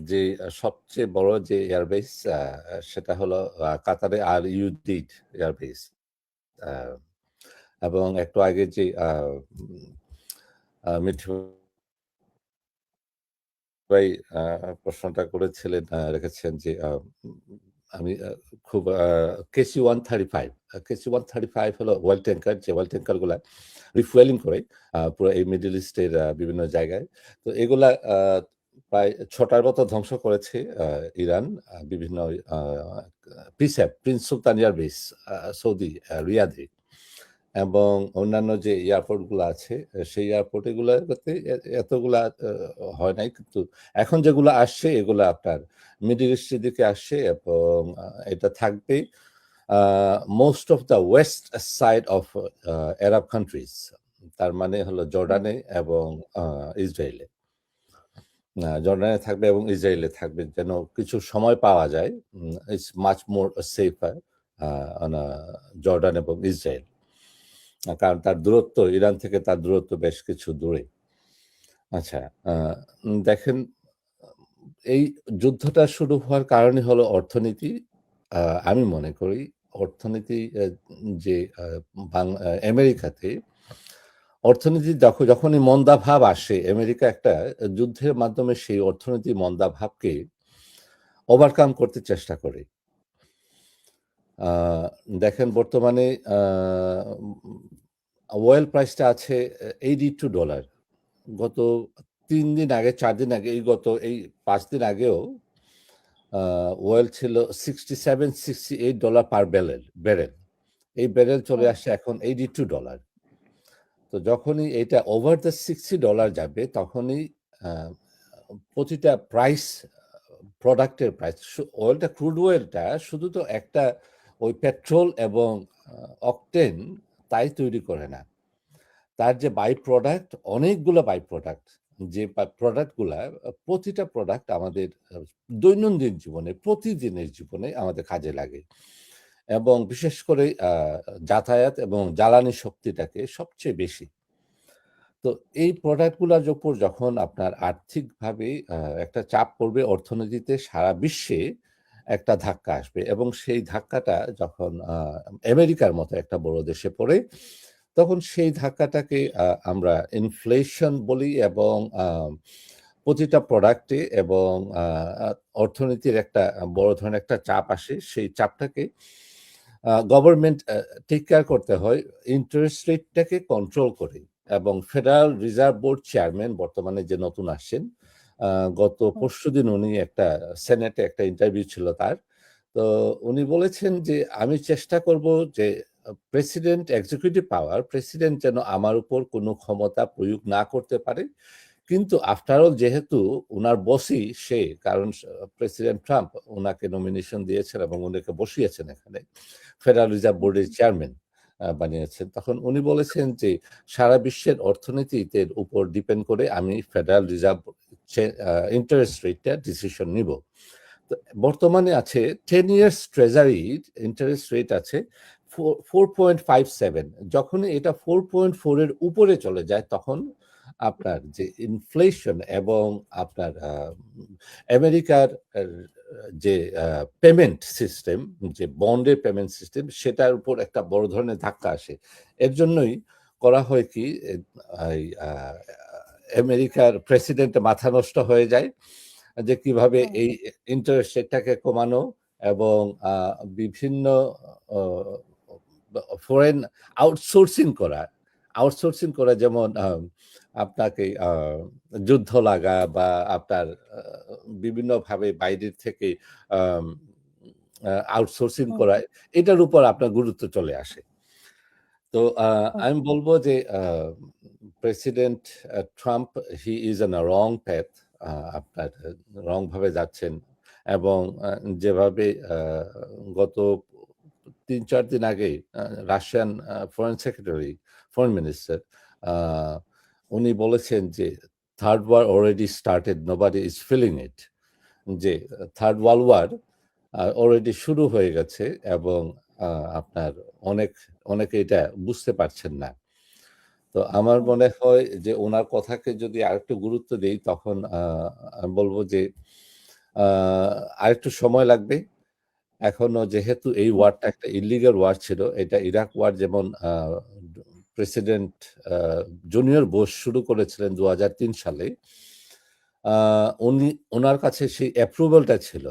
যে সবচেয়ে বড় যে এয়ারবেস সেটা হলো কাতারে আর ইউডিড এয়ারবেস। এবং একটু আগে যে মিঠু ভাই প্রশ্নটা করেছিলেন, রেখেছেন যে আমি খুব কেসি 135 কেসি 135 হলো ওয়েল ট্যাঙ্কার, যে ওয়েল ট্যাঙ্কার গুলা রিফুয়েলিং করে পুরো এই মিডল ইস্টের বিভিন্ন জায়গায়। তো এগুলা প্রায় ৬টার মতো ধ্বংস করেছে ইরান বিভিন্ন প্রিন্স সুলতান এয়ারবেস সৌদি রিয়াদে, এবং অন্যান্য যে এয়ারপোর্ট গুলো আছে সেই এয়ারপোর্ট এগুলাতে এতগুলা হয় নাই, কিন্তু এখন যেগুলো আসছে এগুলো আপনার মিডল ইস্টের দিকে আসছে, এবং এটা থাকবে most of the West side of Arab countries, তার মানে হলো জর্ডানে এবং ইসরায়েলে। জর্ডানে থাকবে এবং ইসরায়েলে থাকবে, যেন কিছু সময় পাওয়া যায়। It's much more safer on Jordan এবং ইসরায়েল, কারণ তার দূরত্ব ইরান থেকে তার দূরত্ব বেশ কিছু দূরে। আচ্ছা, দেখেন, এই যুদ্ধটা শুরু হওয়ার কারণই হলো অর্থনীতি। আমি মনে করি অর্থনীতি যে আমেরিকাতে অর্থনীতি যখনই মন্দাভাব আসে, আমেরিকা একটা যুদ্ধের মাধ্যমে সেই অর্থনীতি মন্দাভাবকে ওভারকাম করতে চেষ্টা করে। দেখেন বর্তমানে ওয়েল প্রাইসটা আছে $82। গত ৩ দিন আগে, ৪ দিন আগে, এই ৫ দিন আগেও ওয়েল ছিল $67-68 পার ব্যারেল। এই ব্যারেল চলে আসছে এখন $82। তো যখনই এটা ওভার দ্য $60 যাবে, তখনই প্রতিটা প্রাইস, প্রোডাক্টের প্রাইস, ওয়েলটা, ক্রুড ওয়েলটা শুধু তো একটা ওই পেট্রোল এবং অকটেন তাই তৈরি করে না, তার যে বাই প্রোডাক্ট, অনেকগুলো বাই প্রোডাক্ট, যে প্রোডাক্টগুলা, প্রতিটা প্রোডাক্ট আমাদের দৈনন্দিন জীবনে, প্রতিদিনের জীবনে আমাদের কাজে লাগে, এবং বিশেষ করে যাতায়াত এবং জ্বালানি শক্তিটাকে সবচেয়ে বেশি। তো এই প্রোডাক্টগুলোর উপর যখন আপনার আর্থিকভাবে একটা চাপ পড়বে অর্থনীতিতে, সারা বিশ্বে একটা ধাক্কা আসবে, এবং সেই ধাক্কাটা যখন আমেরিকার মতো একটা বড় দেশে পড়ে, তখন সেই ধাক্কাটাকে আমরা ইনফ্লেশন বলি, এবং প্রতিটা প্রোডাক্টে এবং অর্থনীতির একটা বড় ধরনের একটা চাপ আসে। সেই চাপটাকে গভর্নমেন্ট টেক কেয়ার করতে হয় ইন্টারেস্ট রেটটাকে কন্ট্রোল করে। এবং ফেডারেল রিজার্ভ বোর্ড চেয়ারম্যান বর্তমানে যে নতুন আসছেন, গত পরশুদিন উনি একটা সেনেটে একটা ইন্টারভিউ ছিল তার। তো উনি বলেছেন যে আমি চেষ্টা করব যে প্রেসিডেন্ট, এক্সিকিউটিভ পাওয়ার, প্রেসিডেন্ট যেন আমার উপর কোনো ক্ষমতা প্রয়োগ না করতে পারে, কিন্তু আফটার অল যেহেতু উনার বসই সে, কারণ প্রেসিডেন্ট ট্রাম্প ওনাকে নমিনেশন দিয়েছেন এবং উনাকে বসিয়েছেন এখানে, ফেডারেল রিজার্ভ বোর্ডের চেয়ারম্যান বানিয়েছেন, তখন উনি বলেছেন যে সারা বিশ্বের অর্থনীতির উপর ডিপেন্ড করে আমি ফেডারেল রিজার্ভ ইন্টারেস্ট রেটটা ডিসিশন নিব। তো বর্তমানে আছে 10 ইয়ার্স ট্রেজারি ইন্টারেস্ট রেট আছে 4.57। যখনই এটা 4.4 এর উপরে চলে যায়, তখন আপনার যে ইনফ্লেশন এবং আপনার আমেরিকার যে পেমেন্ট সিস্টেম, যে বন্ডের পেমেন্ট সিস্টেম, সেটার উপর একটা বড় ধরনের ধাক্কা আসে। এর জন্যই করা হয় কি, আমেরিকার প্রেসিডেন্ট মাথা নষ্ট হয়ে যায় যে কিভাবে এই ইন্টারেস্ট রেটটাকে কমানো, এবং বিভিন্ন ফরেন আউটসোর্সিং করা, যেমন আপনাকে যুদ্ধ লাগা, বা আপনার বিভিন্নভাবে বাইরের থেকে আউটসোর্সিং করা, এটার উপর আপনার গুরুত্ব চলে আসে। তো আমি বলবো যে president Trump, he is on a wrong path, আপনার রং ভাবে যাচ্ছেন, এবং যেভাবে গত ৩-৪ দিন আগে রাশিয়ান ফরেন মিনিস্টার উনি বলেছেন যে third war already started, nobody is feeling it, যে থার্ড ওয়ার্ল্ড ওয়ার অলরেডি শুরু হয়ে গেছে, এবং আপনার অনেকে এটা বুঝতে পারছেন না। তো আমার মনে হয় যে ওনার কথাকে যদি আরেকটু গুরুত্ব দেই, তখন আমি বলবো যে আরেকটু সময় লাগবে। এখনো যেহেতু এই হুম, ওয়ারটা একটা ইলিগাল ওয়ার ছিল, এটা ইরাক ওয়ার যেমন প্রেসিডেন্ট জুনিয়র বুশ শুরু করেছিলেন ২০০৩ সালে। উনি উনার কাছে সেই অ্যাপ্রুভালটা ছিল।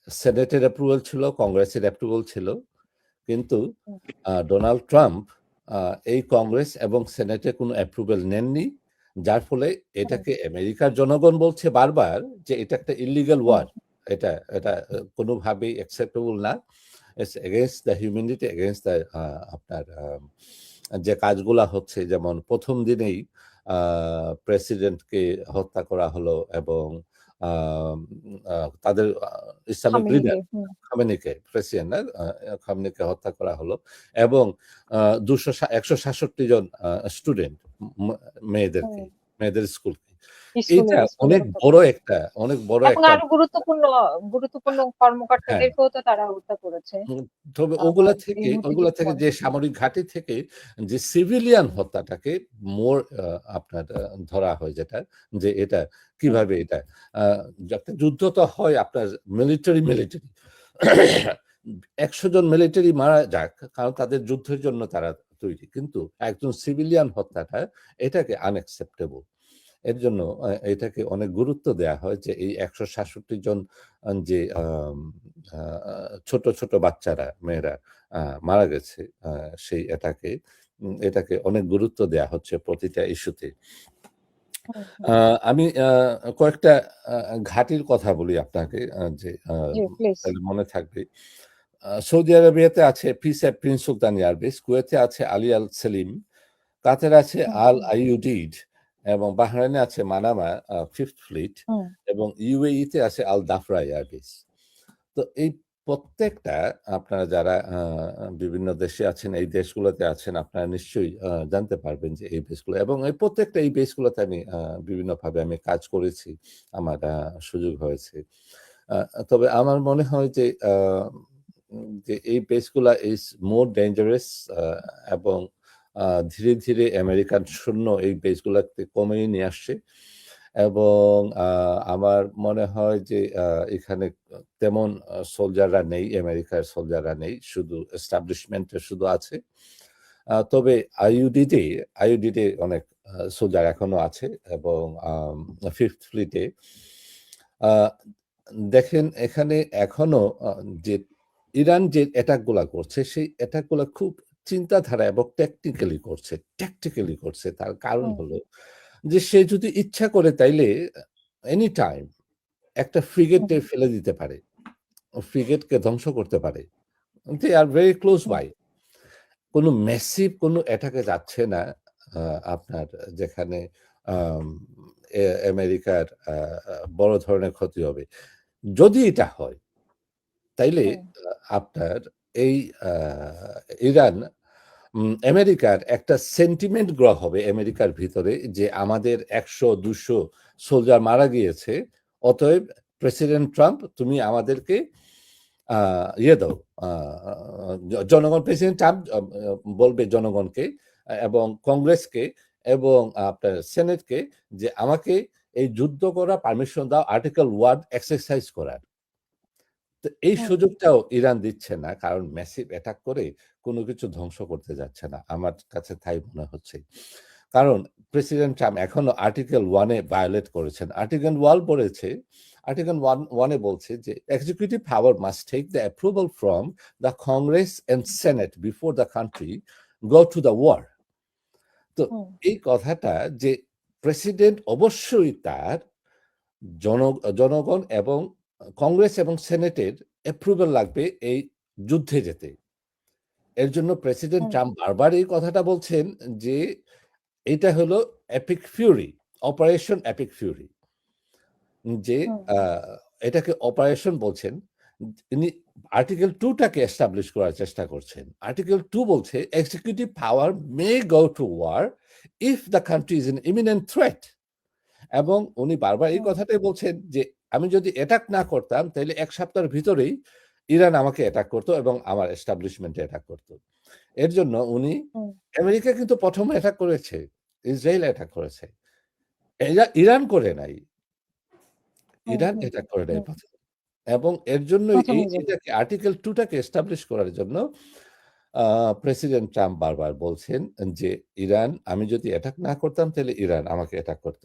সেনেটের অ্যাপ্রুভাল ছিল, কংগ্রেসের অ্যাপ্রুভাল ছিল। কিন্তু হুম, ডোনাল্ড ট্রাম্প আ এই কংগ্রেস এবং সেনেটের কোনো অ্যাপ্রুভাল নেননি। যার ফলে হুম, এটাকে আমেরিকার জনগণ বলছে বারবার যে এটা একটা ইল্লিগাল হুম, ওয়ার। এটা এটা কোনোভাবেই অ্যাকসেপ্টেবল না। It's against the humanity, against the আপনার যে কাজগুলা হচ্ছে, যেমন ১ম দিনেই আ প্রেসিডেন্টকে হত্যা করা হলো এবং আম আ তাদের ইসলামিক লিডার খামেনি হুম, খামেনিকে, প্রেসিডেন্ট না খামেনিকে হত্যা করা হলো এবং ১৬৭ জন স্টুডেন্ট ম মেয়েদেরকে, হুম, মেয়েদের স্কুলকে। এইটা স্কুলে হত্যা করা হয়। অনেক বড় এবং একটা আরো গুরুত্বপূর্ণ হ্যাঁ। কর্মকর্তাদেরকেও তো তারা হত্যা করেছে। হুম, তবে আমার এই মুহূর্তে ওগুলা কিছু থেকে মনে যে পড়ছে না। সামরিক ঘাঁটি থেকে যে সিভিলিয়ান হুম, হত্যাটাকে মোর আপনার ধরা হয় যেটা, যে এটা হুম, কিভাবে এটা আ একটা যুদ্ধ তো হয় আপনার মিলিটারি ১০০ জন মিলিটারি মারা যাক, কারণ তাদের যুদ্ধের জন্য তারা তৈরি। কিন্তু একজন সিভিলিয়ান হত্যাটা এটাকে আনএক্সেপ্টেবল। এর জন্য এটাকে অনেক গুরুত্ব দেয়া হয় যে এই ১৬৭ জন যে আ ছোট বাচ্চারা, মেয়েরা আ মারা গেছে সেই এটাকে অনেক গুরুত্ব দেয়া হচ্ছে প্রতিটা ইস্যুতে। হুম, আ হুম। আমি কয়েকটা আ ঘাঁটির কথা বলি আপনাকে যে জি, প্লিজ। তাহলে মনে থাকবে। সৌদি আরবিয়াতে আছে প্রিন্স সুলতান এয়ারবেস, কুয়েতে আছে আলী আল সেলিম, কাতারে আছে হুম, আল আইউডিড এবং বাহরাইনে আছে মানামা 5th ফ্লিট হুম, এবং ইউএই তে আছে আল দাফরা এয়ারবেস। তো এই প্রত্যেকটা আপনারা যারা বিভিন্ন দেশে আছেন, এই দেশগুলোতে আছেন, আপনারা নিশ্চয়ই জানতে পারবেন যে এই বেসগুলো এবং এই প্রত্যেকটা এই বেসগুলোতে আমি বিভিন্নভাবে আমি কাজ করেছি। আমার সুযোগ হয়েছে। আ তবে আমার মনে হয় যে এই বেসগুলা ইস মোর ডেঞ্জারাস আ এবং আ ধীরে আমেরিকান সৈন্য এই বেসগুলাকে কমিয়ে নিয়ে আসছে এবং আমার মনে হয় যে এখানে তেমন সোলজাররা নেই, আমেরিকার সোলজাররা নেই। শুধু এস্টাবলিশমেন্ট এ শুধু আছে। তবে আইইউডি তে অনেক সোলজার এখনো আছে এবং 5th ফ্লিটে আ দেখেন এখানে এখনো যে ইরান যে অ্যাটাক গুলা করছে, সেই অ্যাটাক গুলা খুব চিন্তাধারা এবং ট্যাকটিক্যালি করছে। তার কারণ হুম, হলো যে সে যদি ইচ্ছা করে তাইলে এনি টাইম একটা ফ্রিগেটে হুম, ফেলে দিতে পারে। ফ্রিগেটকে ধ্বংস করতে পারে। They are very close hmm, by. কোনো ম্যাসিভ কোনো অ্যাটাক এ যাচ্ছে না। আ আপনার যেখানে আম আমেরিকার আ আ বড় ধরনের ক্ষতি হবে। যদি এটা হয়, তাইলে হুম, আপনার এই আ ইরান আমেরিকার একটা সেন্টিমেন্ট গ্রো হবে আমেরিকার ভিতরে যে আমাদের ১০০-২০০ সোলজার মারা গিয়েছে। অতএব প্রেসিডেন্ট ট্রাম্প তুমি আমাদেরকে আ ইয়ে দাও, আ জনগণ প্রেসিডেন্ট ট্রাম্প বলবে জনগণকে এবং কংগ্রেসকে এবং আপনার সেনেটকে যে আমাকে এই যুদ্ধ করার পারমিশন দাও আর্টিকেল 1 এক্সারসাইজ করার। তো এই হুম, সুযোগটাও ইরান দিচ্ছে না। কারণ ম্যাসিভ অ্যাটাক করে কোন কিছু ধ্বংস করতে যাচ্ছে না। আমার কাছে তাই মনে হচ্ছে। কারণ প্রেসিডেন্ট ট্রাম্প এখনো আর্টিকেল 1 এ ভায়োলেট করেছেন। আর্টিকেল 1 এ বলছে যে executive power must take the approval from the Congress and Senate before the country go to the war. তো হুম, এই কথাটা যে প্রেসিডেন্ট অবশ্যই তার জন জনগণ এবং কংগ্রেস এবং সেনেটের অ্যাপ্রুভাল লাগবে এই যুদ্ধে যেতে। এর জন্য প্রেসিডেন্ট হুম, ট্রাম্প বারবার এই কথাটা বলছেন যে, এইটা হলো epic Fury, operation epic Fury. যে হুম, আ এটাকে অপারেশন বলছেন। ইনি আর্টিকেল 2 টাকে এস্টাবলিশ করার চেষ্টা করছেন। আর্টিকেল 2 বলছে, "executive power may go to war if the country is in imminent threat" এবং উনি বারবার এই হুম, কথাটাই বলছেন যে, "আমি যদি অ্যাটাক না করতাম, তাইলে ১ সপ্তাহের ভিতরেই ইরান আমাকে অ্যাটাক করত এবং আমার এস্টাবলিশমেন্ট এ অ্যাটাক করত।" এর জন্য উনি হুম, আমেরিকা কিন্তু ১ম অ্যাটাক করেছে। ইসরাইল অ্যাটাক করেছে। ইরান করে নাই। হুম, ইরান হুম, অ্যাটাক করে নাই হুম, ১ম। এবং এর জন্যই প্রথম যে এটাকে আর্টিকেল 2 টাকে এস্টাবলিশ করার জন্য প্রেসিডেন্ট ট্রাম্প বারবার বলছেন যে, "ইরান আমি যদি অ্যাটাক না করতাম তাহলে ইরান আমাকে অ্যাটাক করত।"